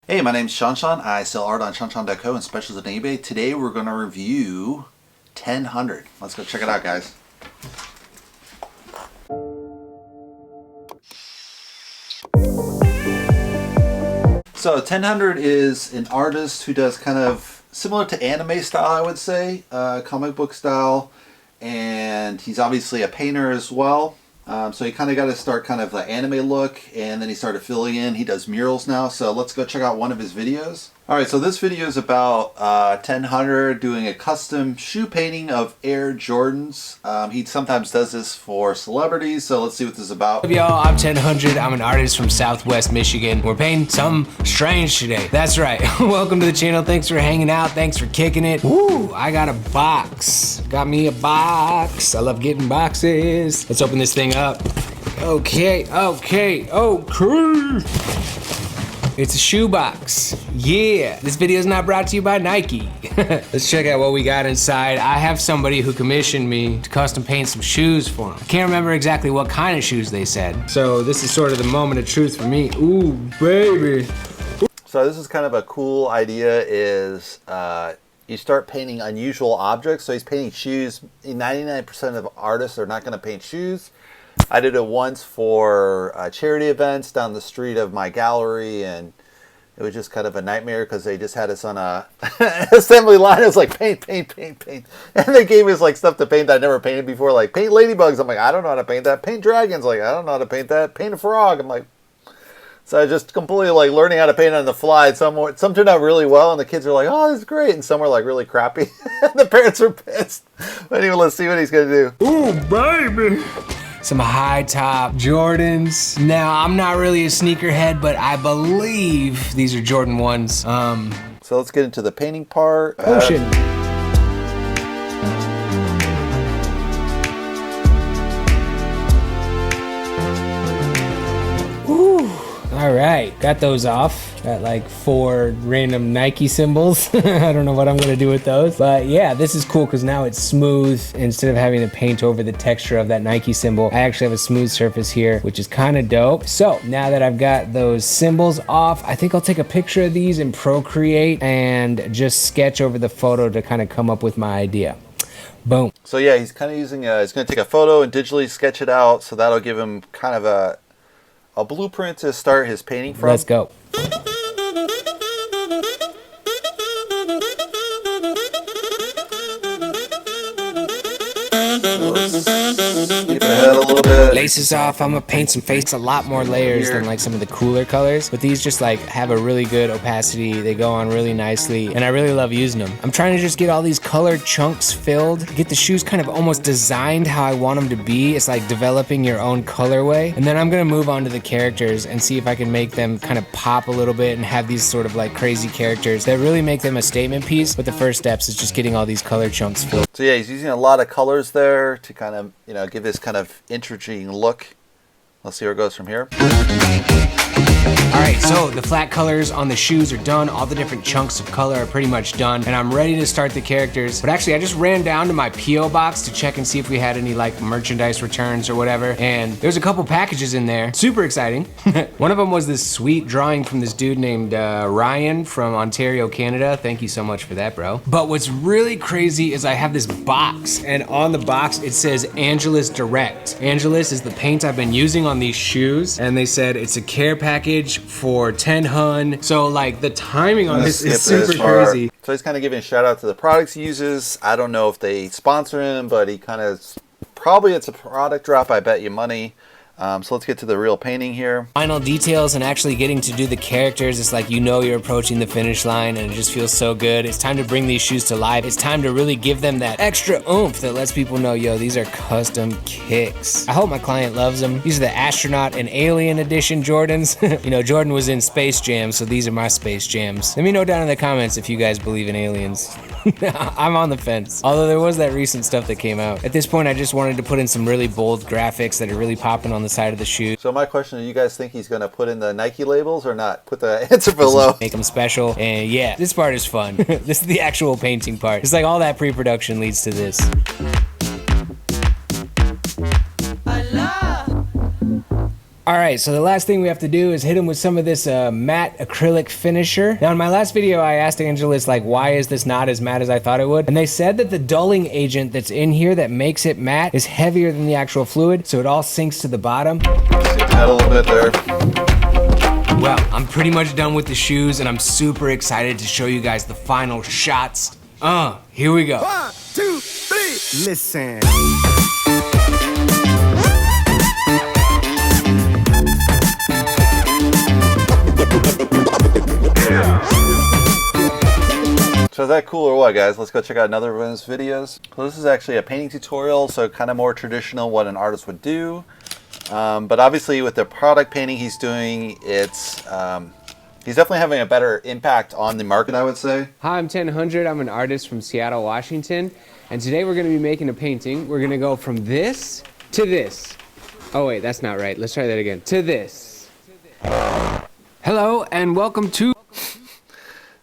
Hey, my name's ShawNshawN. I sell art on ShawNshawN.co and specials on eBay. Today we're going to review 1000. Let's go check it out, guys. So 1000 is an artist who does kind of similar to anime style, I would say, comic book style, and he's obviously a painter as well. So he kind of got to start kind of the anime look, and then he started filling in. He does murals now, so let's go check out one of his videos. Alright, so this video is about 1000 doing a custom shoe painting of Air Jordans. He sometimes does this for celebrities, so let's see what this is about. What's up, y'all? I'm 1000. I'm an artist from Southwest Michigan. We're painting something strange today. That's right. Welcome to the channel. Thanks for hanging out. Thanks for kicking it. Woo! I got a box. Got me a box. I love getting boxes. Let's open this thing up. Okay. It's a shoebox. Yeah. This video is not brought to you by Nike. Let's check out what we got inside. I have somebody who commissioned me to custom paint some shoes for them. I can't remember exactly what kind of shoes they said. So this is sort of the moment of truth for me. Ooh, baby. So this is kind of a cool idea is you start painting unusual objects. So he's painting shoes. 99% of artists are not going to paint shoes. I did it once for charity events down the street of my gallery, and it was just kind of a nightmare because they just had us on a assembly line. It was like paint, and they gave us like stuff to paint that I never painted before, like paint ladybugs. I'm like, I don't know how to paint that. Paint dragons, like I don't know how to paint that. Paint a frog. I'm like, so I just completely like learning how to paint on the fly. Some turned out really well, and the kids are like, oh, this is great, and some were like really crappy. The parents were pissed. But anyway, let's see what he's gonna do. Ooh, baby. Some high top Jordans. Now, I'm not really a sneakerhead, but I believe these are Jordan 1s. So let's get into the painting part. Oh shit. Ooh. All right, got those off. Got like 4 random Nike symbols. I don't know what I'm gonna do with those, but yeah, this is cool because now it's smooth. Instead of having to paint over the texture of that Nike symbol, I actually have a smooth surface here, which is kind of dope. So now that I've got those symbols off, I think I'll take a picture of these in Procreate and just sketch over the photo to kind of come up with my idea. Boom. So yeah, he's kind of using, he's gonna take a photo and digitally sketch it out, so that'll give him kind of a blueprint to start his painting from. Let's go. Keep ahead a little bit. Laces off, I'm gonna paint some face, a lot more layers than like some of the cooler colors, but these just like have a really good opacity. They go on really nicely, and I really love using them. I'm trying to just get all these colored chunks filled, get the shoes kind of almost designed how I want them to be. It's like developing your own colorway, and then I'm gonna move on to the characters and see if I can make them kind of pop a little bit and have these sort of like crazy characters that really make them a statement piece. But the first steps is just getting all these color chunks filled. So yeah, he's using a lot of colors there to kind of, you know, give this kind of intriguing look. Let's see where it goes from here. Alright, so the flat colors on the shoes are done. All the different chunks of color are pretty much done, and I'm ready to start the characters. But actually, I just ran down to my P.O. box to check and see if we had any like merchandise returns or whatever, and there's a couple packages in there. Super exciting. One of them was this sweet drawing from this dude named Ryan from Ontario, Canada. Thank you so much for that, bro. But what's really crazy is I have this box, and on the box it says Angelus Direct. Angelus is the paint I've been using on these shoes, and they said it's a care package for 1000. So like the timing on this is super crazy. So he's kind of giving a shout out to the products he uses. I don't know if they sponsor him, but he kind of, probably it's a product drop, I bet you money. So let's get to the real painting here. Final details and actually getting to do the characters, it's like you know you're approaching the finish line, and it just feels so good. It's time to bring these shoes to life. It's time to really give them that extra oomph that lets people know, yo, these are custom kicks. I hope my client loves them. These are the astronaut and alien edition Jordans. You know, Jordan was in Space Jam, so these are my Space Jams. Let me know down in the comments if you guys believe in aliens. I'm on the fence. Although there was that recent stuff that came out. At this point, I just wanted to put in some really bold graphics that are really popping on the side of the shoe. So my question is, you guys think he's going to put in the Nike labels or not? Put the answer below. Make them special. And yeah, this part is fun. This is the actual painting part. It's like all that pre-production leads to this. All right, so the last thing we have to do is hit him with some of this matte acrylic finisher. Now in my last video, I asked Angelus, like, why is this not as matte as I thought it would? And they said that the dulling agent that's in here that makes it matte is heavier than the actual fluid, so it all sinks to the bottom. See that a little bit there. Well, I'm pretty much done with the shoes, and I'm super excited to show you guys the final shots. Here we go. 1, 2, 3, listen. So is that cool or what, guys? Let's go check out another one of his videos. So this is actually a painting tutorial, so kind of more traditional what an artist would do. But obviously with the product painting he's doing, it's he's definitely having a better impact on the market, I would say. Hi, I'm 1000. I'm an artist from Seattle, Washington. And today we're gonna be making a painting. We're gonna go from this to this. Oh wait, that's not right. Let's try that again. To this. Hello and welcome to...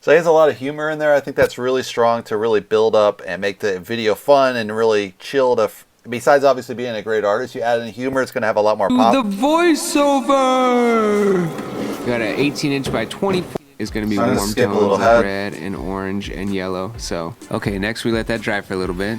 So he has a lot of humor in there. I think that's really strong to really build up and make the video fun and really chill to... Besides obviously being a great artist, you add in humor, it's gonna have a lot more pop. The voiceover! Got an 18-inch by 24. Is going to be warm tones of red and orange and yellow. So, okay, next we let that dry for a little bit.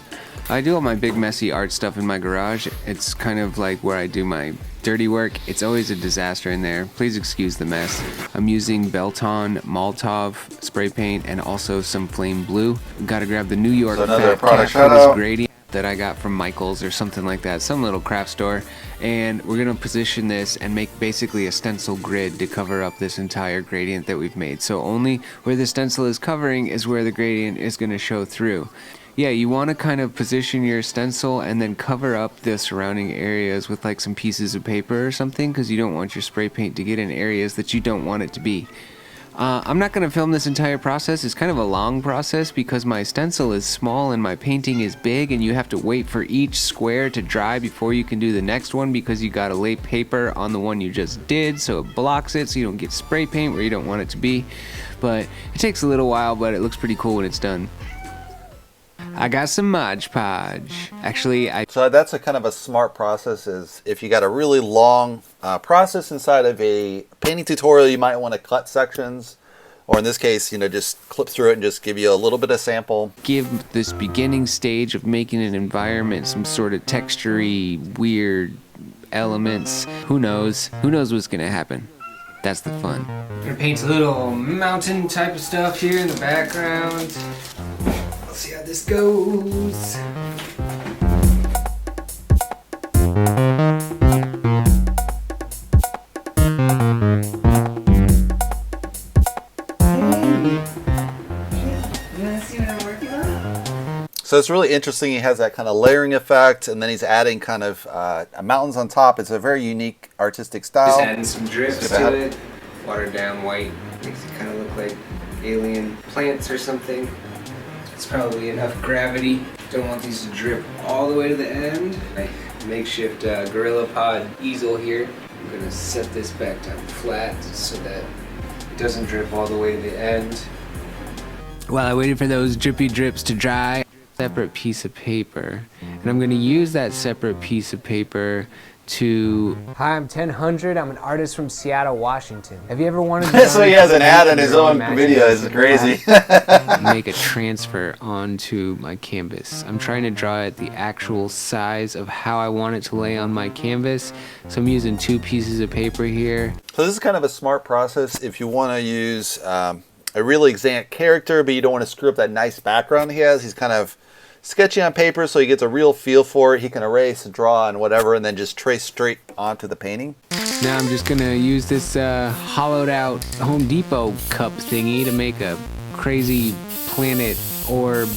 I do all my big messy art stuff in my garage. It's kind of like where I do my dirty work. It's always a disaster in there. Please excuse the mess. I'm using Belton Molotov spray paint and also some flame blue. Gotta grab the New York Fat Cat for this gradient that I got from Michael's or something like that, some little craft store. And we're gonna position this and make basically a stencil grid to cover up this entire gradient that we've made. So only where the stencil is covering is where the gradient is gonna show through. Yeah, you wanna kind of position your stencil and then cover up the surrounding areas with like some pieces of paper or something, because you don't want your spray paint to get in areas that you don't want it to be. I'm not going to film this entire process. It's kind of a long process because my stencil is small and my painting is big, and you have to wait for each square to dry before you can do the next one, because you got to lay paper on the one you just did so it blocks it so you don't get spray paint where you don't want it to be. But it takes a little while, but it looks pretty cool when it's done. I got some Mod Podge. Actually, So that's a kind of a smart process, is if you got a really long process inside of a painting tutorial, you might want to cut sections, or in this case, you know, just clip through it and just give you a little bit of sample. Give this beginning stage of making an environment some sort of texture-y, weird elements. Who knows? Who knows what's gonna happen? That's the fun. Gonna paint a little mountain type of stuff here in the background. Let's see how this goes. So it's really interesting. He has that kind of layering effect, and then he's adding kind of mountains on top. It's a very unique artistic style. Just adding some drips to it. Watered down white. Makes it kind of look like alien plants or something. It's probably enough gravity. Don't want these to drip all the way to the end. My makeshift Gorilla Pod easel here. I'm gonna set this back down flat so that it doesn't drip all the way to the end. While I waited for those drippy drips to dry, separate piece of paper, and I'm gonna use that separate piece of paper to... Hi, I'm 1000. I'm an artist from Seattle, Washington. Have you ever wanted to... So he has an ad in his own video. It's crazy. Make a transfer onto my canvas. I'm trying to draw it the actual size of how I want it to lay on my canvas. So I'm using 2 pieces of paper here. So this is kind of a smart process if you want to use a really exact character, but you don't want to screw up that nice background he has. He's kind of sketchy on paper, so he gets a real feel for it. He can erase and draw and whatever, and then just trace straight onto the painting. Now I'm just gonna use this hollowed out Home Depot cup thingy to make a crazy planet orb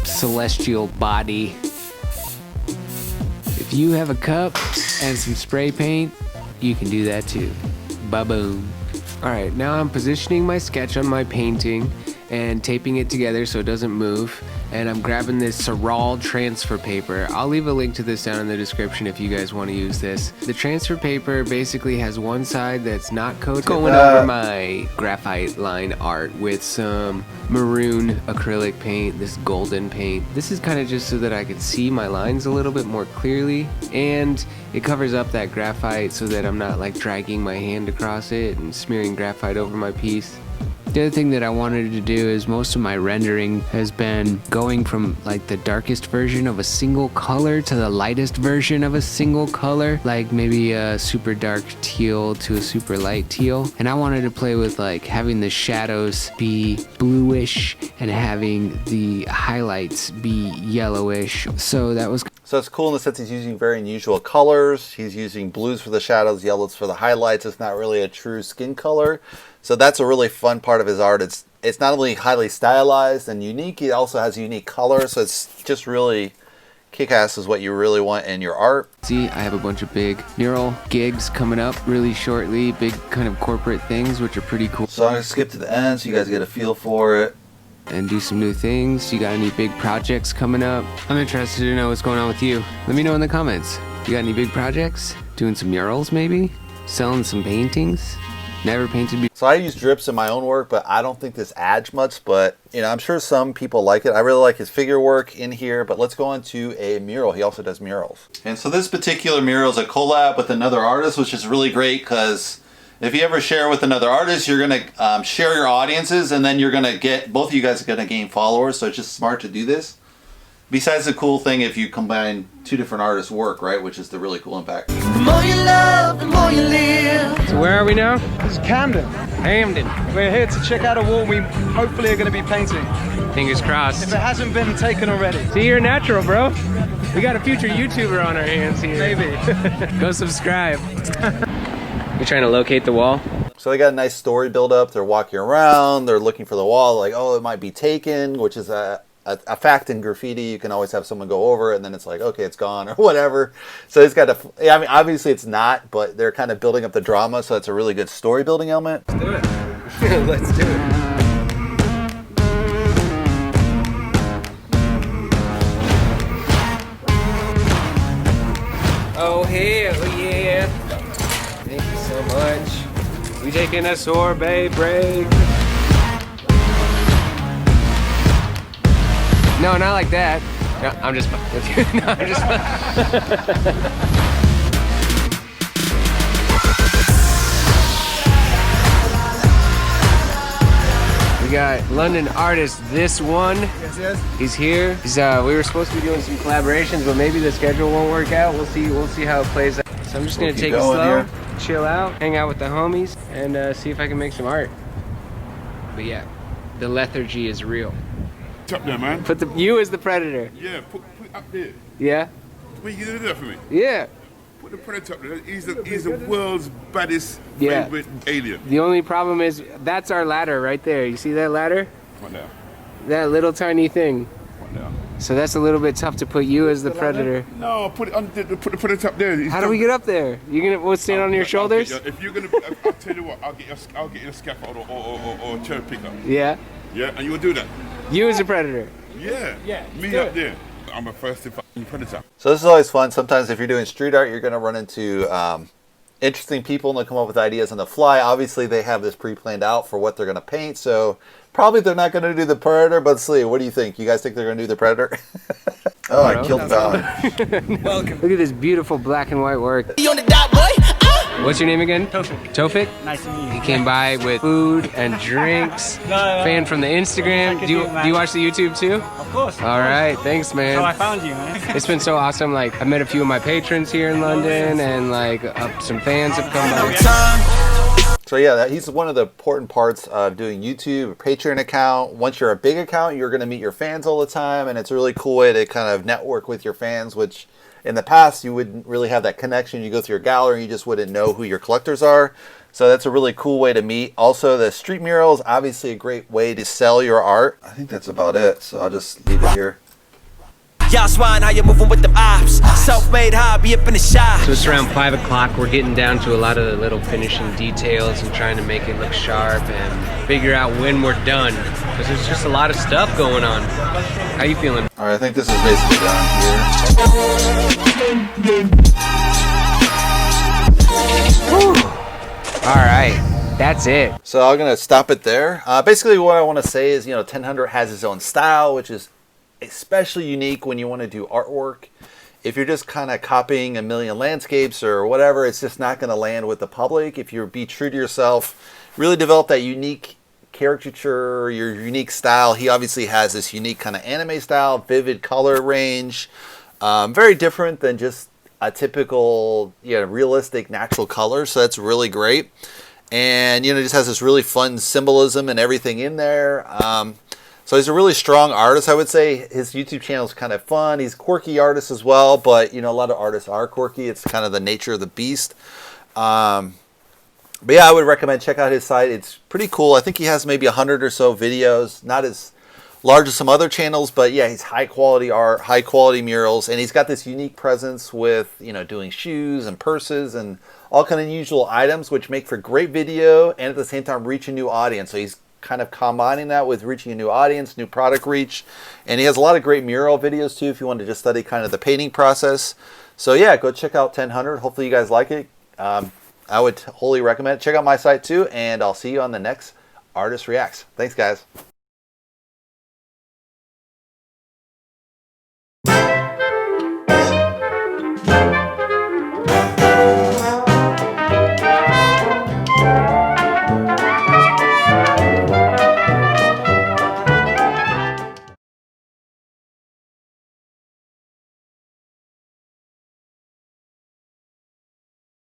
celestial body. If you have a cup and some spray paint, you can do that too. Ba-boom. Alright, now I'm positioning my sketch on my painting, and taping it together so it doesn't move. And I'm grabbing this Saral transfer paper. I'll leave a link to this down in the description if you guys want to use this. The transfer paper basically has one side that's not coated. Going over my graphite line art with some maroon acrylic paint, this golden paint. This is kind of just so that I can see my lines a little bit more clearly, and it covers up that graphite so that I'm not like dragging my hand across it and smearing graphite over my piece. The other thing that I wanted to do is most of my rendering has been going from like the darkest version of a single color to the lightest version of a single color, like maybe a super dark teal to a super light teal. And I wanted to play with like having the shadows be bluish and having the highlights be yellowish. So that was... So it's cool in the sense he's using very unusual colors. He's using blues for the shadows, yellows for the highlights. It's not really a true skin color. So that's a really fun part of his art. It's not only highly stylized and unique, it also has unique color. So it's just really kick-ass is what you really want in your art. See, I have a bunch of big mural gigs coming up really shortly, big kind of corporate things, which are pretty cool. So I'm going to skip to the end so you guys get a feel for it. And do some new things. You got any big projects coming up? I'm interested to know what's going on with you. Let me know in the comments. You got any big projects? Doing some murals maybe? Selling some paintings? Never painted before. So I use drips in my own work, but I don't think this adds much, but you know, I'm sure some people like it. I really like his figure work in here, but let's go on to a mural. He also does murals. And so this particular mural is a collab with another artist, which is really great because if you ever share with another artist, you're going to share your audiences, and then you're going to get, both of you guys are going to gain followers, so it's just smart to do this. Besides the cool thing if you combine two different artists' work, right, which is the really cool impact. The more you love, the more you live. So where are we now? This is Camden. Hamden. We're here to check out a wall we hopefully are going to be painting. Fingers crossed. If it hasn't been taken already. See, you're natural, bro. We got a future YouTuber on our hands here. Maybe. Go subscribe. You're trying to locate the wall? So they got a nice story build up. They're walking around. They're looking for the wall. Like, oh, it might be taken, which is a fact in graffiti. You can always have someone go over it, and then it's like, okay, it's gone or whatever. So it's got a, I mean, obviously it's not, but they're kind of building up the drama, so it's a really good story building element. Let's do it. Let's do it. Oh, hell yeah. Thank you so much. We taking a sorbet break. No, not like that. No, I'm just no, I'm just We got London artist this one. Yes. He's here. We were supposed to be doing some collaborations, but maybe the schedule won't work out. We'll see how it plays out. So I'm just gonna take it slow, chill out, hang out with the homies, and see if I can make some art. But yeah, the lethargy is real. Up there, man. Put you as the predator. Yeah, put up there. Yeah? What are you gonna do that for me? Yeah. Put the predator up there. He's the world's baddest Yeah. favorite alien. The only problem is that's our ladder right there. You see that ladder? What now? That little tiny thing. What now? So that's a little bit tough to put you as the predator. No, put the predator up there. How do we get up there? We'll stand on your shoulders? If you're gonna, I'll tell you what. I'll get you a scaffold or cherry picker. Yeah. Yeah, and you will do that. You as a predator. Yeah. Yeah, Me up there. I'm a first predator. So this is always fun. Sometimes if you're doing street art, you're going to run into interesting people and they'll come up with ideas on the fly. Obviously, they have this pre-planned out for what they're going to paint, so probably they're not going to do the predator, but let's see. What do you think? You guys think they're going to do the predator? Oh, I killed the dog. Welcome. Look at this beautiful black and white work. You on the dot, boy? What's your name again? Tofik. Tofik? Nice to meet you. He came by with food and drinks. Fan from the Instagram. Do you watch the YouTube too? Of course. All right, thanks, man. So I found you, man. It's been so awesome. Like, I met a few of my patrons here in London, and like some fans have come by. So yeah, he's one of the important parts of doing YouTube, a Patreon account. Once you're a big account, you're going to meet your fans all the time, and it's a really cool way to kind of network with your fans, which in the past you wouldn't really have that connection. You go through your gallery, you just wouldn't know who your collectors are. So that's a really cool way to meet. Also, the street mural is obviously a great way to sell your art. I think that's about it, so I'll just leave it here. Y'all swine, how you moving with them ops? Self-made hobby up in the shop. So it's around 5 o'clock. We're getting down to a lot of the little finishing details and trying to make it look sharp and figure out when we're done. Because there's just a lot of stuff going on. How you feeling? All right, I think this is basically done here. All right, that's it. So I'm gonna stop it there. Basically, what I want to say is, 1000 has its own style, which is especially unique when you want to do artwork. If you're just kind of copying a million landscapes or whatever, it's just not going to land with the public. If you be true to yourself, really develop that unique caricature, your unique style. He obviously has this unique kind of anime style, vivid color range, very different than just a typical, realistic natural color. So that's really great. And, just has this really fun symbolism and everything in there. So he's a really strong artist, I would say. His YouTube channel is kind of fun. He's a quirky artist as well, but, a lot of artists are quirky. It's kind of the nature of the beast. But yeah, I would recommend check out his site. It's pretty cool. I think he has maybe 100 or so videos. Not as large as some other channels, but yeah, he's high quality art, high quality murals, and he's got this unique presence with, doing shoes and purses and all kind of unusual items, which make for great video and at the same time reach a new audience. So he's kind of combining that with reaching a new audience, new product reach. And he has a lot of great mural videos too if you want to just study kind of the painting process. So yeah, go check out 1000. Hopefully you guys like it. I would wholly recommend it. Check out my site too, and I'll see you on the next Artist Reacts. Thanks, guys.